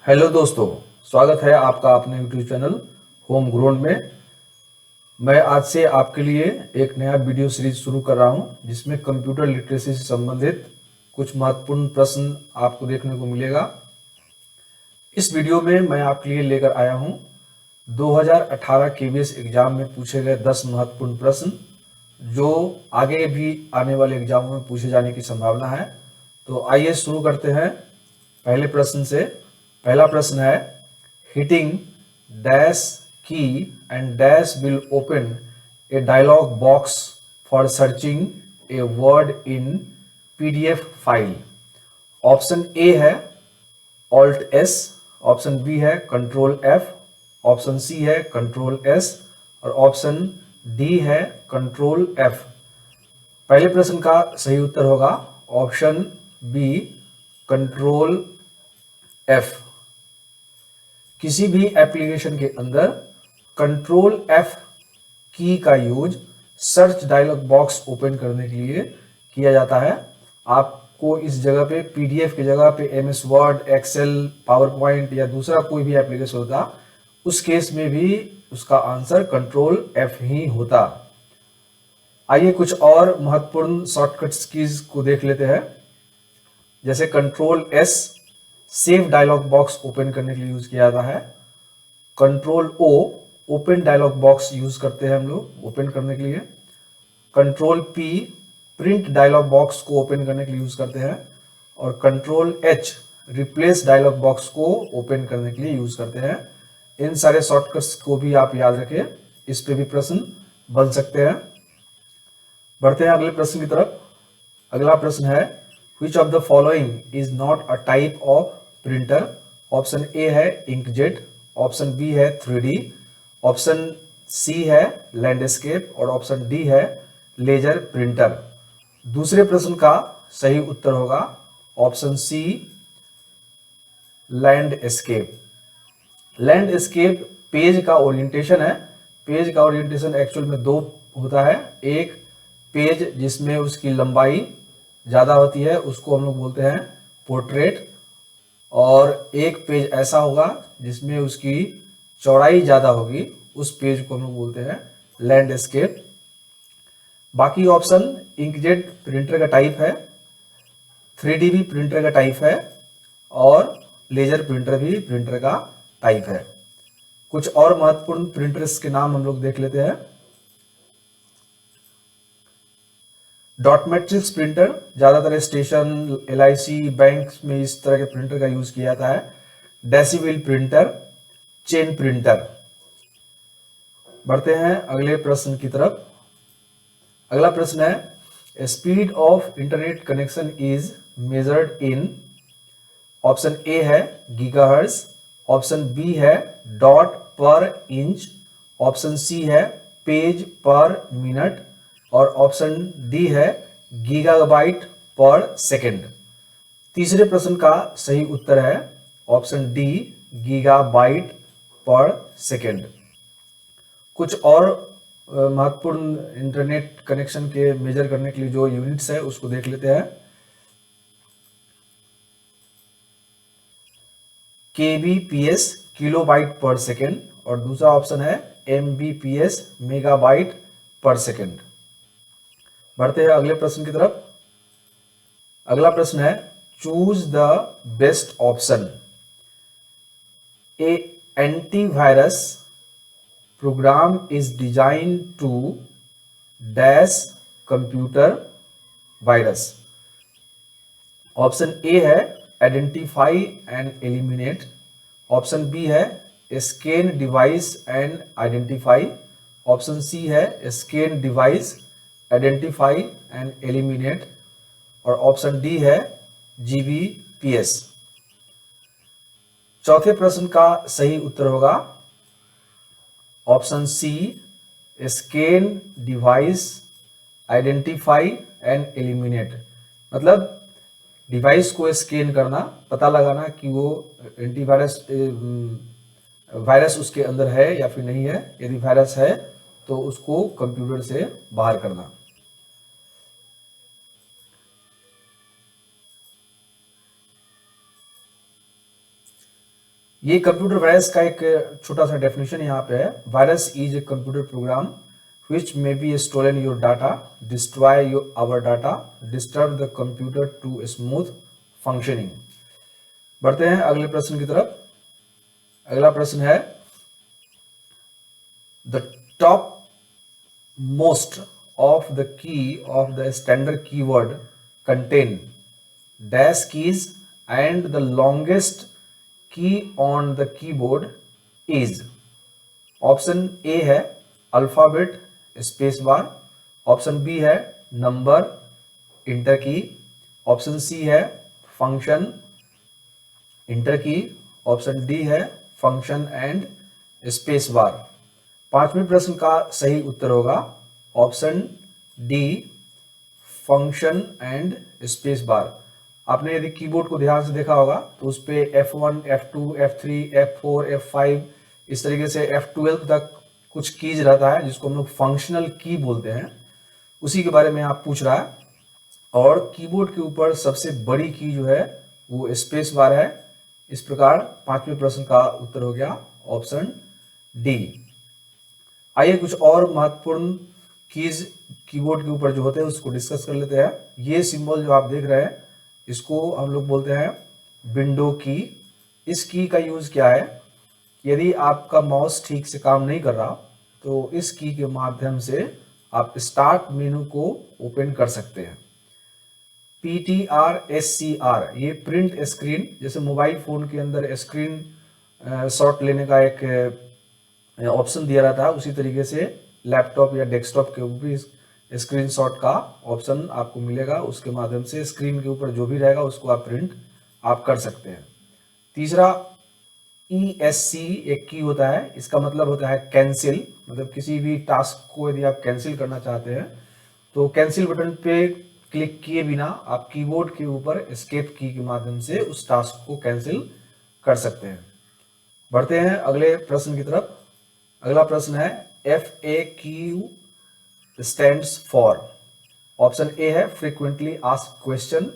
Hello दोस्तों, स्वागत है आपका अपने यूट्यूब चैनल होम ग्रोन में। मैं आज से आपके लिए एक नया वीडियो सीरीज शुरू कर रहा हूं, जिसमें कंप्यूटर लिटरेसी से संबंधित कुछ महत्वपूर्ण प्रश्न आपको देखने को मिलेगा। इस वीडियो में मैं आपके लिए लेकर आया हूं 2018 केवीएस एग्जाम में पूछे गए 10 महत्वपूर्ण प्रश्न, जो आगे भी आने वाले एग्जामों में पूछे जाने की संभावना है। तो आइए शुरू करते हैं पहले प्रश्न से। पहला प्रश्न है, hitting dash key and dash will open a dialog box for searching a word in PDF file. Option A है ऑल्ट एस, ऑप्शन बी है कंट्रोल एफ, ऑप्शन सी है कंट्रोल एस और ऑप्शन डी है control F. पहले प्रश्न का सही उत्तर होगा ऑप्शन बी कंट्रोल एफ। किसी भी एप्लीकेशन के अंदर कंट्रोल एफ की का use search dialog box open करने के लिए किया जाता है। आपको इस जगह पे पीडीएफ की जगह पे MS Word, Excel, PowerPoint या दूसरा कोई भी एप्लीकेशन होता, उस केस में भी उसका आंसर कंट्रोल एफ ही होता। आइए कुछ और महत्वपूर्ण शॉर्टकट्स कीज को देख लेते हैं। जैसे control S save dialog box open करने के लिए यूज किया जाता है। Control O open dialog box use करते हैं हम लोग ओपन करने के लिए। Control P print dialog box को ओपन करने के लिए यूज करते हैं। और control H replace dialog box को ओपन करने के लिए यूज करते हैं। इन सारे शॉर्टकट्स को भी आप याद रखें, इस पे भी प्रश्न बन सकते हैं। बढ़ते हैं अगले प्रश्न की तरफ। अगला प्रश्न है, which of the following is not a type of printer? Option A है इंकजेट, ऑप्शन बी है 3D, ऑप्शन सी है लैंडस्केप और ऑप्शन डी है लेजर प्रिंटर। दूसरे प्रश्न का सही उत्तर होगा option C landscape. Landscape page का ओरिएंटेशन है। पेज का ओरिएंटेशन एक्चुअल में दो होता है। एक पेज जिसमें उसकी लंबाई ज़्यादा होती है उसको हम लोग बोलते हैं पोर्ट्रेट, और एक पेज ऐसा होगा जिसमें उसकी चौड़ाई ज़्यादा होगी, उस पेज को हम लोग बोलते हैं लैंडस्केप। बाकी ऑप्शन इंकजेट प्रिंटर का टाइप है, 3D भी प्रिंटर का टाइप है और लेजर प्रिंटर भी प्रिंटर का टाइप है। कुछ और महत्वपूर्ण प्रिंटर्स के नाम हम लोग देख लेते हैं। डॉट मैट्रिक्स प्रिंटर ज्यादातर स्टेशन, LIC, बैंक में इस तरह के प्रिंटर का यूज किया जाता है। Decibel printer, chain printer. बढ़ते हैं अगले प्रश्न की तरफ। अगला प्रश्न है, speed of internet connection is measured in. Option A है गीगाहर्ट्ज, ऑप्शन बी है डॉट पर इंच, ऑप्शन सी है पेज पर मिनट और ऑप्शन डी है गीगाबाइट पर सेकेंड। तीसरे प्रश्न का सही उत्तर है ऑप्शन डी गीगाबाइट पर सेकेंड। कुछ और महत्वपूर्ण इंटरनेट कनेक्शन के मेजर करने के लिए जो यूनिट्स है उसको देख लेते हैं। KBPS किलोबाइट पर सेकेंड और दूसरा ऑप्शन है MBPS मेगाबाइट पर सेकेंड। बढ़ते हैं अगले प्रश्न की तरफ। अगला प्रश्न है, choose the best option. A antivirus program is design to dash computer virus. Option A है identify and eliminate, option B है scan device and identify, option C है scan device identify and eliminate और option D है GBPS। चौथे प्रश्न का सही उत्तर होगा option C scan device identify and eliminate. मतलब डिवाइस को स्कैन करना, पता लगाना कि वो एंटीवायरस वायरस उसके अंदर है या फिर नहीं है। यदि वायरस है तो उसको कंप्यूटर से बाहर करना। ये कंप्यूटर वायरस का एक छोटा सा डेफिनेशन यहाँ पे है। Virus is a computer program which may be stolen your data, destroy your our data, disturb the computer to smooth functioning. बढ़ते हैं अगले प्रश्न की तरफ। अगला प्रश्न है, the top most of the key of the standard keyword contain dash keys and the longest key on the keyboard is। Option A है alphabet space bar, option B है number enter key, option C है function enter key, option D है function and space bar. पांचवें प्रश्न का सही उत्तर होगा option D function and space bar. आपने यदि कीबोर्ड को ध्यान से देखा होगा तो उस पे F1, F2, F3, F4, F5 इस तरीके से F12 तक कुछ कीज रहता है जिसको हम लोग फंक्शनल की बोलते हैं। उसी के बारे में आप पूछ रहा है। और कीबोर्ड के ऊपर सबसे बड़ी की जो है वो स्पेस बार है। इस प्रकार पांचवें प्रश्न का उत्तर हो गया ऑप्शन डी। आइए कुछ और महत्वपूर्ण कीज कीबोर्ड के ऊपर जो होते हैं उसको डिस्कस कर लेते हैं। ये सिंबल जो आप देख रहे हैं इसको हम लोग बोलते हैं विंडो की। इस की का यूज क्या है, यदि आपका माउस ठीक से काम नहीं कर रहा तो इस की के माध्यम से आप स्टार्ट मेनू को ओपन कर सकते हैं। PTR ये प्रिंट स्क्रीन, जैसे मोबाइल फोन के अंदर स्क्रीन शॉट लेने का एक ऑप्शन दिया रहता है, उसी तरीके से लैपटॉप या डेस्कटॉप के ऊपर भी स्क्रीनशॉट का ऑप्शन आपको मिलेगा। उसके माध्यम से स्क्रीन के ऊपर जो भी रहेगा उसको आप प्रिंट आप कर सकते हैं। तीसरा ESC एक की होता है, इसका मतलब होता है कैंसिल। मतलब किसी भी टास्क को यदि आप कैंसिल करना चाहते हैं तो कैंसिल बटन पे क्लिक किए बिना आप कीबोर्ड के ऊपर एस्केप की के माध्यम से उस टास्क को कैंसिल कर सकते हैं। बढ़ते हैं अगले प्रश्न की तरफ। अगला प्रश्न है FAQ stands for. Option A है frequently asked question,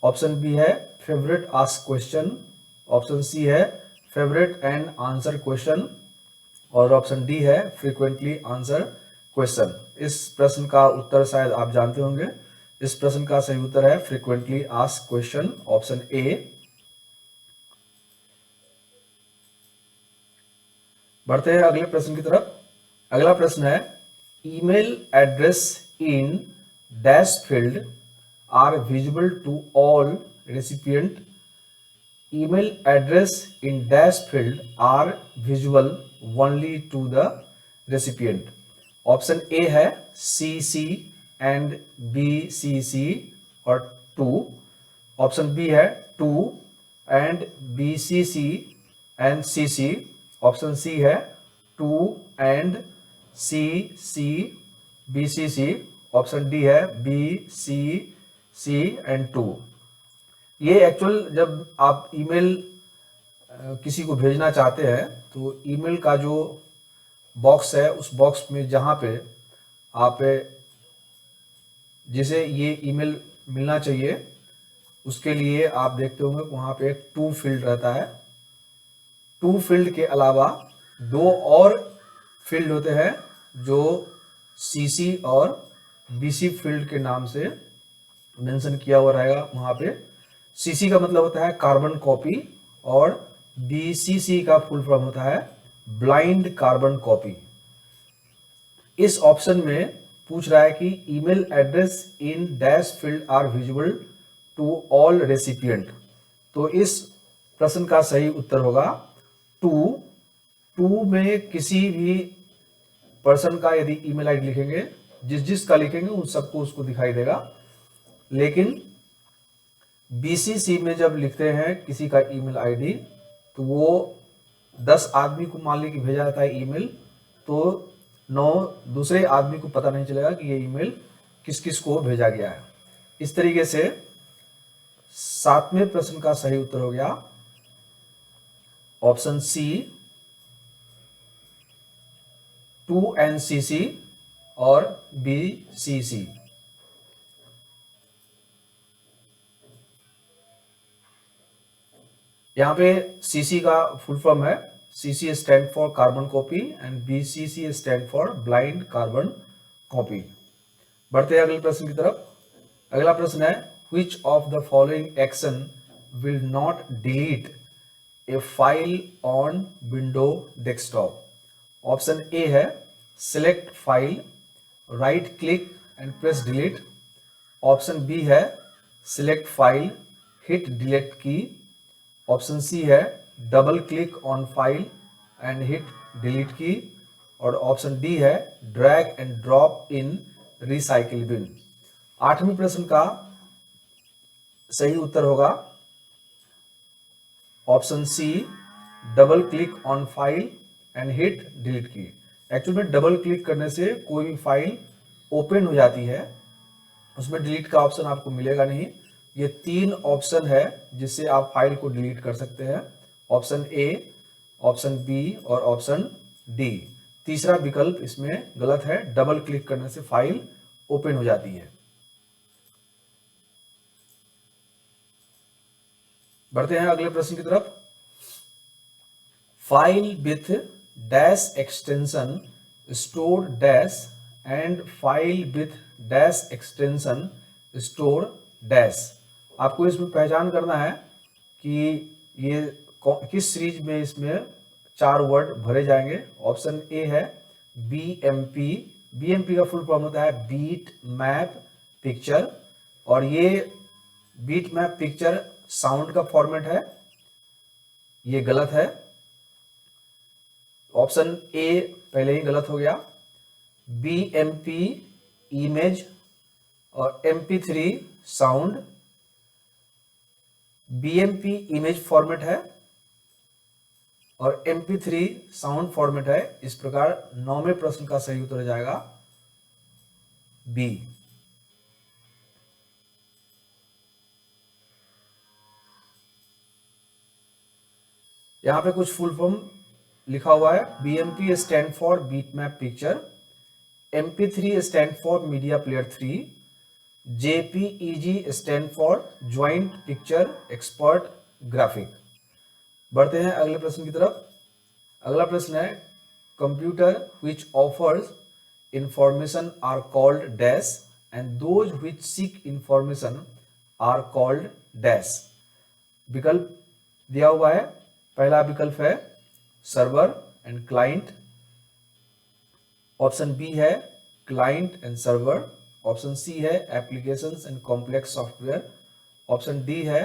option B है favourite asked question, option C है फेवरेट एंड आंसर क्वेश्चन, और ऑप्शन डी है फ्रीक्वेंटली आंसर क्वेश्चन। इस प्रश्न का उत्तर शायद आप जानते होंगे। इस प्रश्न का सही उत्तर है frequently asked question, option A. बढ़ते हैं अगले प्रश्न की तरफ। अगला प्रश्न है email address in dash field are visible to all recipient. Email address in dash field are visible only to the recipient. Option A है CC एंड BCC और 2, ऑप्शन बी है 2 and BCC and CC, option C है 2 and CC BCC, option D है BCC and 2। ये actual जब आप email किसी को भेजना चाहते हैं तो ईमेल का जो बॉक्स है उस बॉक्स में जहाँ पे आप जिसे ये ईमेल मिलना चाहिए उसके लिए आप देखते होंगे वहाँ पे एक 2 फील्ड रहता है। 2 फील्ड के अलावा 2 और फील्ड होते हैं जो CC और BC फील्ड के नाम से मेंशन किया हुआ रहेगा। वहाँ पे CC का मतलब होता है कार्बन कॉपी और BCC का फुल फॉर्म होता है ब्लाइंड कार्बन कॉपी। इस ऑप्शन में पूछ रहा है कि email address in dash field are visible to all recipient. तो इस प्रश्न का सही उत्तर होगा 2 में किसी भी पर्सन का यदि ईमेल आईडी लिखेंगे, जिसका लिखेंगे उन सबको उसको दिखाई देगा। लेकिन BCC में जब लिखते हैं किसी का ईमेल आईडी तो वो 10 आदमी को मान ली कि भेजा जाता है ईमेल, तो 9 दूसरे आदमी को पता नहीं चलेगा कि ये ईमेल किस किस को भेजा गया है। इस तरीके से 7वें प्रश्न का सही उत्तर हो गया ऑप्शन सी 2 एंड CC और BCC। यहाँ पे CC का फुल फॉर्म है, CC stand for carbon copy and BCC stand for blind carbon copy. बढ़ते हैं अगले प्रश्न की तरफ। अगला प्रश्न है, which of the following action will not delete a file on window desktop? Option A है select file, right click and press delete। Option B है select file, hit delete key। Option C है double click on file and hit delete key. और option D है drag and drop in recycle bin. आठवें प्रश्न का सही उत्तर होगा option C, double click on file and hit delete key. Actually में डबल क्लिक करने से कोई भी फाइल ओपन हो जाती है, उसमें डिलीट का ऑप्शन आपको मिलेगा नहीं। ये 3 ऑप्शन है जिससे आप फाइल को डिलीट कर सकते हैं, ऑप्शन ए, ऑप्शन बी और ऑप्शन डी। तीसरा विकल्प इसमें गलत है, डबल क्लिक करने से फाइल ओपन हो जाती है। बढ़ते हैं अगले प्रश्न की तरफ। File with dash extension store dash and file with dash extension store dash. आपको इसमें पहचान करना है कि ये किस सीरीज में इसमें 4 वर्ड भरे जाएंगे। ऑप्शन ए है BMP। BMP का फुल फॉर्म होता है बीट मैप पिक्चर, और ये बीट मैप पिक्चर साउंड का फॉर्मेट है, ये गलत है। ऑप्शन ए पहले ही गलत हो गया। BMP इमेज और MP3 sound. BMP image format है और MP3 साउंड फॉर्मेट है। इस प्रकार 9वें प्रश्न का सही उत्तर हो जाएगा बी। यहां पे कुछ फुल फॉर्म लिखा हुआ है। BMP stand for bit map picture, MP3 stand for media player 3, JPEG stand for joint picture expert graphic. बढ़ते हैं अगले प्रश्न की तरफ। अगला प्रश्न है, computer which offers information are called dash and those which seek information are called dash। विकल्प दिया हुआ है। पहला विकल्प है server and client, option B है client and server, option C है applications and complex software, option D है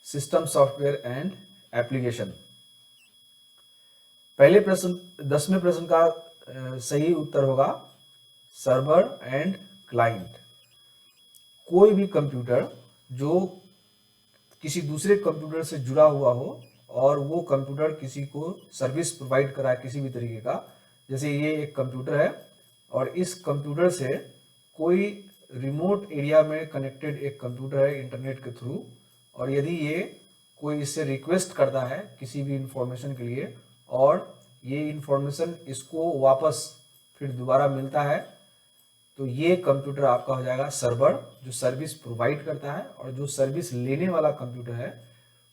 सिस्टम सॉफ्टवेयर एंड एप्लीकेशन। पहले प्रश्न 10वें प्रश्न का सही उत्तर होगा सर्वर एंड क्लाइंट। कोई भी कंप्यूटर जो किसी दूसरे कंप्यूटर से जुड़ा हुआ हो और वो कंप्यूटर किसी को सर्विस प्रोवाइड कराए किसी भी तरीके का, जैसे ये एक कंप्यूटर है और इस कंप्यूटर से कोई रिमोट एरिया में कनेक्टेड एक कंप्यूटर है इंटरनेट के थ्रू, और यदि ये कोई इससे रिक्वेस्ट करता है किसी भी इंफॉर्मेशन के लिए और ये इंफॉर्मेशन इसको वापस फिर दोबारा मिलता है, तो ये कंप्यूटर आपका हो जाएगा सर्वर, जो सर्विस प्रोवाइड करता है। और जो सर्विस लेने वाला कंप्यूटर है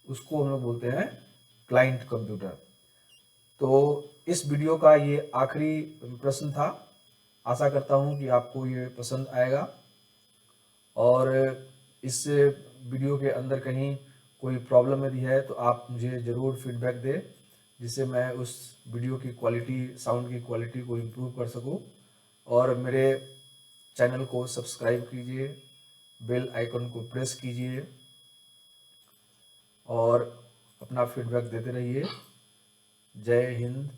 उसको हम लोग बोलते हैं क्लाइंट कंप्यूटर। तो इस वीडियो का ये आखिरी प्रश्न था। आशा करता हूँ कि आपको ये पसंद आएगा और इस वीडियो के अंदर कहीं कोई प्रॉब्लम यदि है तो आप मुझे ज़रूर फीडबैक दें, जिससे मैं उस वीडियो की क्वालिटी, साउंड की क्वालिटी को इम्प्रूव कर सकूं। और मेरे चैनल को सब्सक्राइब कीजिए, बेल आइकन को प्रेस कीजिए और अपना फीडबैक देते रहिए। जय हिंद,